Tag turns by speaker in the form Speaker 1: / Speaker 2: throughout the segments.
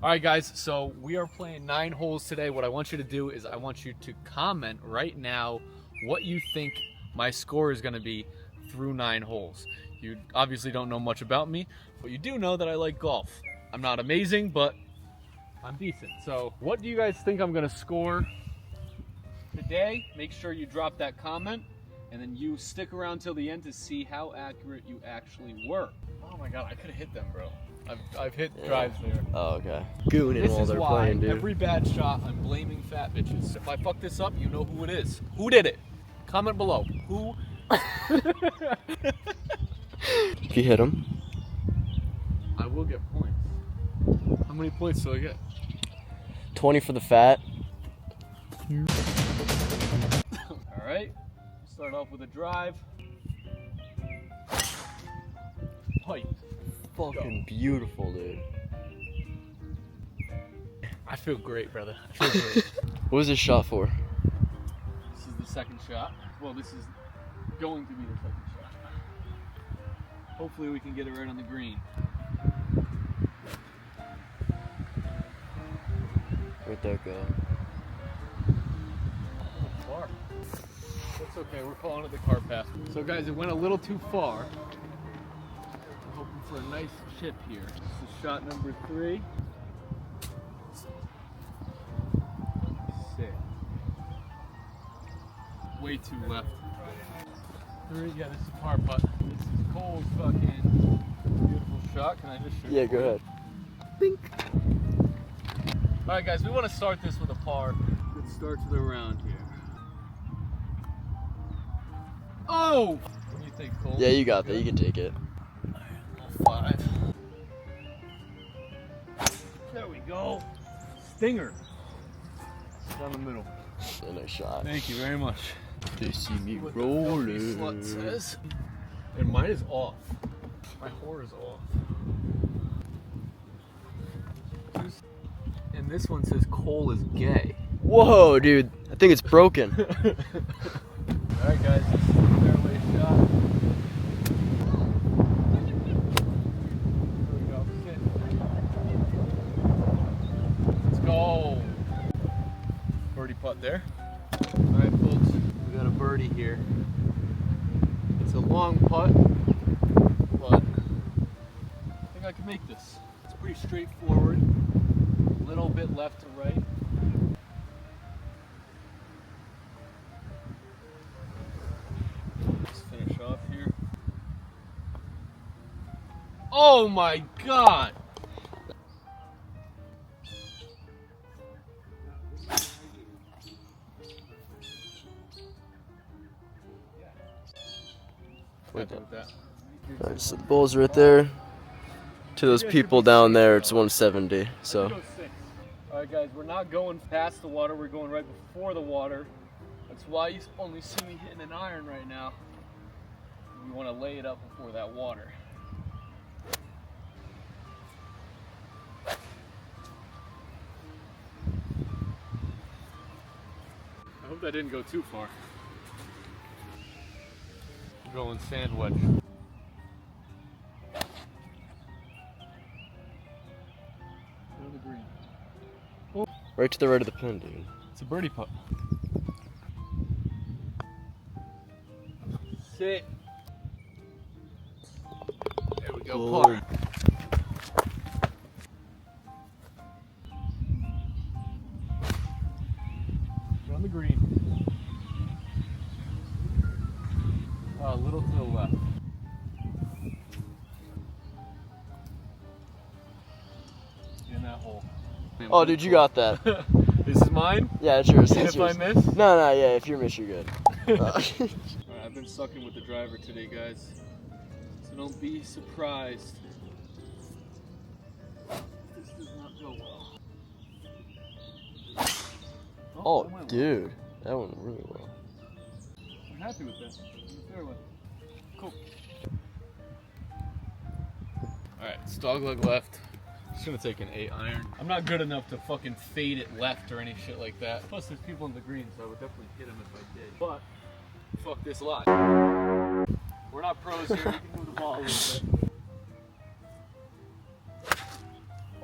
Speaker 1: All right, guys, so we are playing 9 holes today. What I want you to do is I want you to comment right now what you think my score is going to be through 9 holes. You obviously don't know much about me, but you do know that I like golf. I'm not amazing, but I'm decent. So what do you guys think I'm going to score today? Make sure you drop that comment, and then you stick around till the end to see how accurate you actually were. Oh my God, I could have hit them, bro. I've hit drives there.
Speaker 2: Oh, okay. Gooning while they're playing, dude.
Speaker 1: Every bad shot, I'm blaming fat bitches. If I fuck this up, you know who it is. Who did it? Comment below. Who?
Speaker 2: If you hit them,
Speaker 1: I will get points. How many points do I get?
Speaker 2: 20 for the fat.
Speaker 1: All right. Start off with a drive. Pipe.
Speaker 2: Fucking beautiful, dude.
Speaker 1: I feel great, brother. I feel great.
Speaker 2: What was this shot for?
Speaker 1: This is the second shot. Well, this is going to be the second shot. Hopefully we can get it right on the green.
Speaker 2: Where'd that go?
Speaker 1: Far. That's okay, we're calling it the car path. So guys, it went a little too far. I'm hoping for a nice chip here. This is shot number 3. Sick. Way too left. 3, yeah, this is a par putt. This is Cole's fucking beautiful shot. Can I just shoot?
Speaker 2: Yeah, go ahead. Bink.
Speaker 1: Alright guys, we want to start this with a par. Good start to the round here. Oh! What do you think, Cole?
Speaker 2: Yeah, you got that. You can take it.
Speaker 1: 5. There we go. Stinger. Down the middle.
Speaker 2: A nice shot.
Speaker 1: Thank you very much.
Speaker 2: They see me
Speaker 1: What the
Speaker 2: rolling.
Speaker 1: slut says. And mine is off. My whore is off. And this one says Cole is gay.
Speaker 2: Whoa, dude. I think it's broken.
Speaker 1: Alright guys, this is the fairway shot. Here we go. Sit. Let's go. Birdie putt there. Alright folks, we got a birdie here. It's a long putt, but I think I can make this. It's pretty straightforward. A little bit left to right. Let's finish off here. Oh my God!
Speaker 2: With
Speaker 1: that.
Speaker 2: Alright, so the ball's right there. To those people down there, it's 170. So.
Speaker 1: Alright guys, we're not going past the water, we're going right before the water. That's why you only see me hitting an iron right now. We want to lay it up before that water. I hope that didn't go too far. I'm going sand wedge. On the green. Oh.
Speaker 2: Right to the right of the pin, dude.
Speaker 1: It's a birdie putt. Sit. There we go,
Speaker 2: Oh.
Speaker 1: par. On the green. A little to the left. In that hole.
Speaker 2: Oh, dude, you got that.
Speaker 1: This is mine?
Speaker 2: Yeah, it's yours.
Speaker 1: And
Speaker 2: It's
Speaker 1: if
Speaker 2: yours.
Speaker 1: I miss?
Speaker 2: No, yeah, if you miss, you're good.
Speaker 1: Alright, I've been sucking with the driver today, guys. So don't be surprised. This does not go well.
Speaker 2: Oh,
Speaker 1: that went well.
Speaker 2: dude. That went really well.
Speaker 1: I'm happy with that. Fairway. Cool. Alright, it's dogleg left. Just gonna take an 8 iron. I'm not good enough to fucking fade it left or any shit like that. Plus there's people in the green, so I would definitely hit them if I did. But fuck this lot. We're not pros here, we can move the ball a little bit.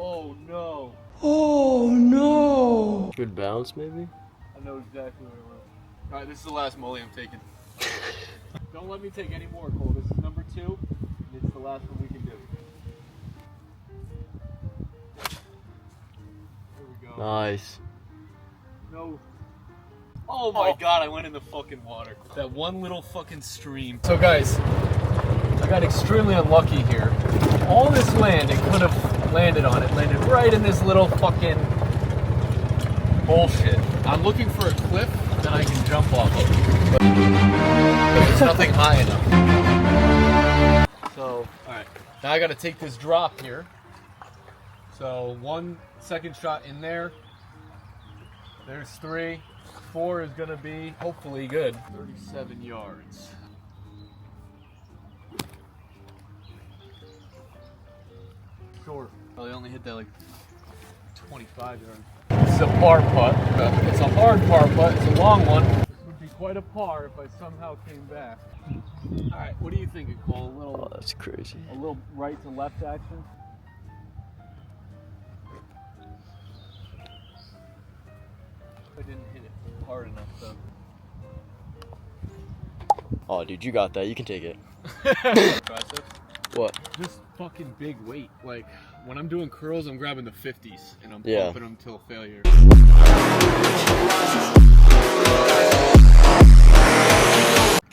Speaker 1: Oh no.
Speaker 2: Oh no! Good bounce, maybe?
Speaker 1: I know exactly where it went. Alright, this is the last molly I'm taking. Don't let me take any more, Cole. This is number 2, and it's the last one we can do. Here we go.
Speaker 2: Nice.
Speaker 1: No. Oh my god, I went in the fucking water. That one little fucking stream. So guys, I got extremely unlucky here. All this land it could have landed on, it landed right in this little fucking bullshit. I'm looking for a cliff that I can jump off of. But there's nothing high enough. So, alright. Now I gotta take this drop here. So 1 second shot in there. There's 3. 4 is gonna be hopefully good. 37 yards. Short. Oh, they only hit that like 25 yards. This is a par putt. It's a hard par putt. It's a long one. This would be quite a par if I somehow came back. All right, what do you think, Cole? A little.
Speaker 2: Oh, that's crazy.
Speaker 1: A little right to left action. I didn't hit it hard enough though.
Speaker 2: Oh, dude, you got that. You can take it.
Speaker 1: Triceps?
Speaker 2: What?
Speaker 1: Just fucking big weight. Like, when I'm doing curls, I'm grabbing the 50s and I'm
Speaker 2: Yeah.
Speaker 1: pumping them till failure.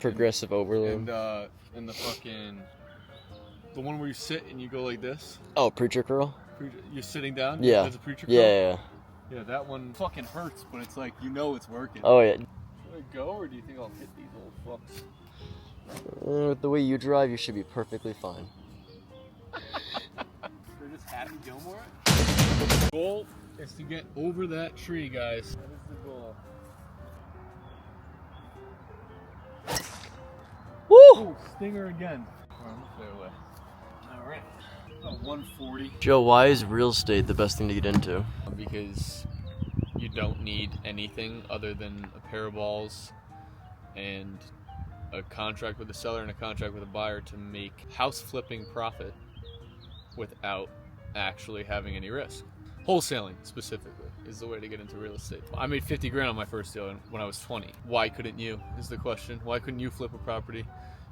Speaker 2: Progressive overload.
Speaker 1: And the fucking, the one where you sit and you go like this.
Speaker 2: Oh, preacher curl?
Speaker 1: You're sitting down?
Speaker 2: Yeah.
Speaker 1: That's a preacher curl?
Speaker 2: Yeah.
Speaker 1: Yeah, that one fucking hurts, but it's like, you know it's working.
Speaker 2: Oh, yeah.
Speaker 1: Should I go, or do you think I'll hit these little fucks?
Speaker 2: With the way you drive, you should be perfectly fine.
Speaker 1: They're just Happy Gilmore? The goal is to get over that tree, guys. That is the goal.
Speaker 2: Woo!
Speaker 1: Ooh, stinger again. On the fairway. Alright. 140.
Speaker 2: Joe, why is real estate the best thing to get into?
Speaker 1: Because you don't need anything other than a pair of balls and a contract with a seller and a contract with a buyer to make house flipping profit without actually having any risk. Wholesaling specifically is the way to get into real estate. I made 50 grand on my first deal when I was 20. Why couldn't you is the question. Why couldn't you flip a property?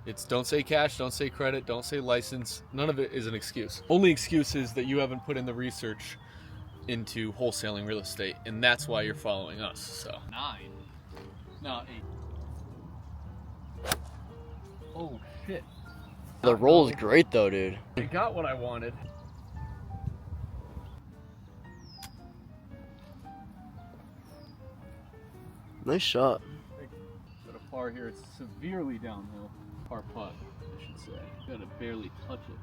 Speaker 1: It's don't say cash, don't say credit, don't say license. None of it is an excuse. Only excuse is that you haven't put in the research into wholesaling real estate, and that's why you're following us. So 9. No, 8. Oh shit.
Speaker 2: The roll is great though, dude.
Speaker 1: I got what I wanted.
Speaker 2: Nice shot.
Speaker 1: Got a par here, it's severely downhill. Par putt, I should say. Gotta barely touch it.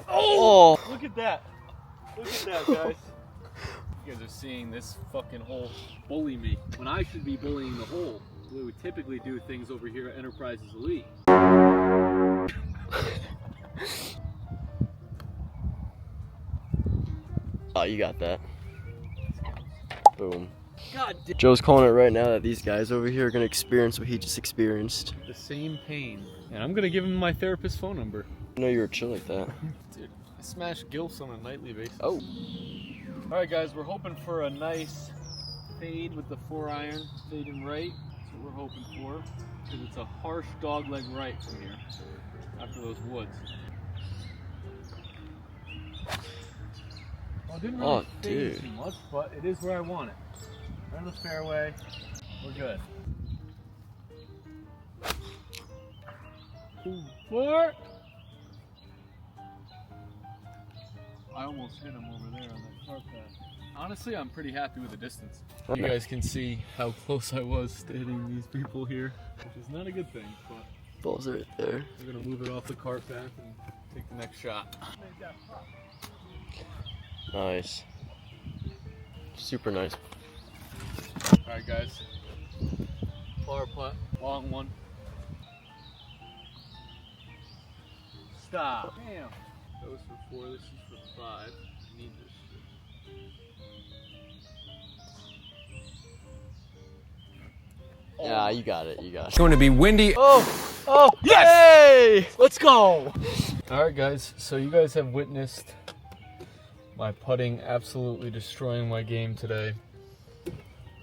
Speaker 2: Oh!
Speaker 1: Look at that! Look at that, guys. You guys are seeing this fucking hole bully me when I should be bullying the hole. We would typically do things over here at Enterprises Elite.
Speaker 2: Oh, you got that. Boom.
Speaker 1: God damn.
Speaker 2: Joe's calling it right now that these guys over here are gonna experience what he just experienced.
Speaker 1: The same pain. And I'm gonna give him my therapist's phone number.
Speaker 2: I know you were chill like that.
Speaker 1: Dude, I smash gilfs on a nightly basis.
Speaker 2: Oh.
Speaker 1: Alright guys, we're hoping for a nice fade with the 4-iron, fading right. That's what we're hoping for. Because it's a harsh dogleg right from here, after those woods. Well, it didn't really fade
Speaker 2: dude.
Speaker 1: too much, but it is where I want it. Right on the fairway, we're good. Four. I almost hit him over there on that car path. Honestly, I'm pretty happy with the distance. You guys can see how close I was to hitting these people here, which is not a good thing, but
Speaker 2: Ball's right there.
Speaker 1: we're gonna move it off the cart path and take the next shot.
Speaker 2: Nice. Super nice.
Speaker 1: Alright guys, par putt, long one. Stop. Damn. That was for 4, this is for 5. I need this shit.
Speaker 2: Yeah, you got it. You got it.
Speaker 3: It's going to be windy.
Speaker 2: Oh! Oh!
Speaker 1: Yes!
Speaker 2: Yay!
Speaker 1: Let's go! All right, guys. So you guys have witnessed my putting absolutely destroying my game today.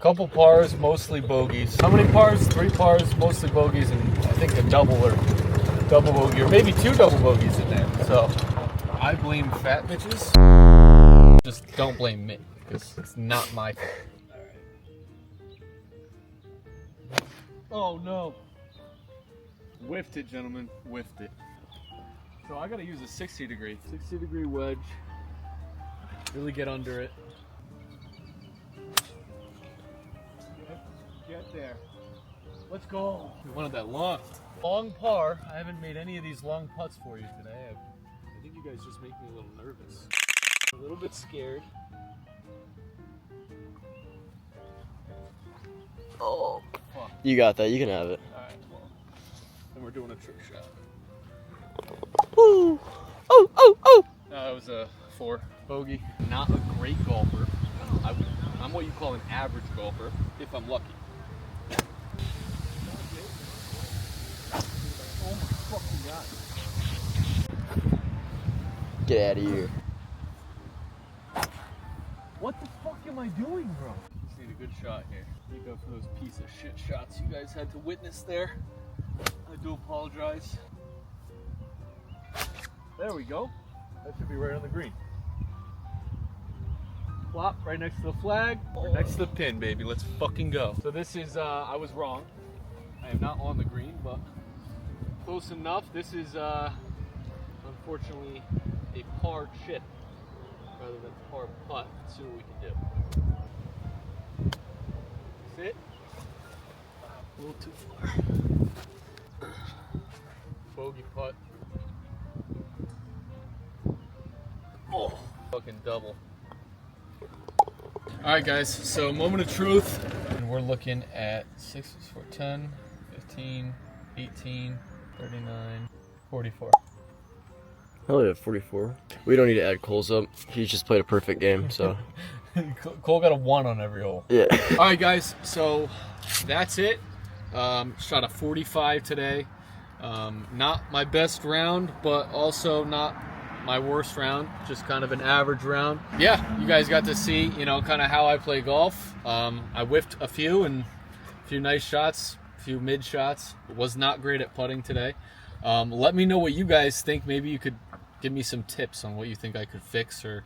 Speaker 1: Couple pars, mostly bogeys. How many pars? 3 pars, mostly bogeys, and I think a double bogey, or maybe 2 double bogeys in there. So I blame fat bitches. Just don't blame me, because it's not my fault. Oh no. Whiffed it, gentlemen. Whiffed it. So I gotta use a 60 degree wedge. Really get under it. Get there. Let's go. We wanted that long par. I haven't made any of these long putts for you today. I think you guys just make me a little nervous. A little bit scared.
Speaker 2: Oh.
Speaker 1: Fuck.
Speaker 2: You got that. You can have it.
Speaker 1: Alright, well. Then we're doing a trick shot.
Speaker 2: Ooh. Oh, oh, oh.
Speaker 1: That was a 4 bogey. Not a great golfer. I'm what you call an average golfer, if I'm lucky. Oh my fucking god.
Speaker 2: Get out of here.
Speaker 1: What the fuck am I doing, bro? Just need a good shot here. Make up for those piece of shit shots you guys had to witness there. I do apologize. There we go. That should be right on the green. Flop right next to the flag. Right next to the pin, baby. Let's fucking go. So this is, I was wrong. I am not on the green, but close enough. This is, unfortunately, a par chip rather than par putt. Let's see what we can do. Sit. A little too far. Bogey putt. Oh, fucking double. All right, guys. So moment of truth, and we're looking at 6, 4, 10, 15, 18, 39, 44.
Speaker 2: Hell yeah, 44. We don't need to add Cole's up. He's just played a perfect game, so.
Speaker 1: Cole got a 1 on every hole.
Speaker 2: Yeah.
Speaker 1: All right, guys. So that's it. Shot a 45 today. Not my best round, but also not my worst round. Just kind of an average round. Yeah, you guys got to see, you know, kind of how I play golf. I whiffed a few and a few nice shots, a few mid shots. Was not great at putting today. Let me know what you guys think. Maybe you could give me some tips on what you think I could fix, or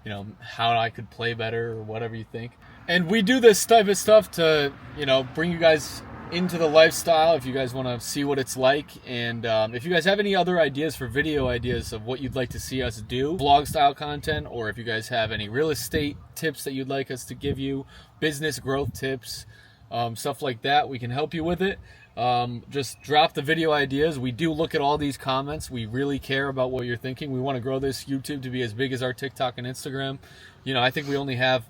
Speaker 1: you know, how I could play better, or whatever you think. And we do this type of stuff to, you know, bring you guys into the lifestyle if you guys want to see what it's like. And if you guys have any other ideas for video ideas of what you'd like to see us do, vlog style content, or if you guys have any real estate tips that you'd like us to give you, business growth tips, stuff like that, we can help you with it. Just drop the video ideas. We do look at all these comments. We really care about what you're thinking. We want to grow this YouTube to be as big as our TikTok and Instagram. You know, I think we only have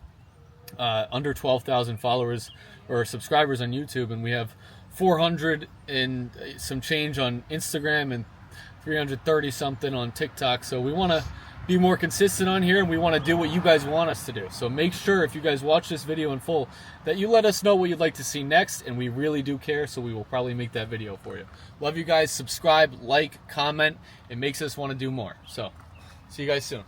Speaker 1: under 12,000 followers or subscribers on YouTube, and we have 400 and some change on Instagram and 330 something on TikTok. So we want to be more consistent on here, and we want to do what you guys want us to do. So make sure, if you guys watch this video in full, that you let us know what you'd like to see next, and we really do care, so we will probably make that video for you. Love you guys. Subscribe, like, comment. It makes us want to do more. So see you guys soon.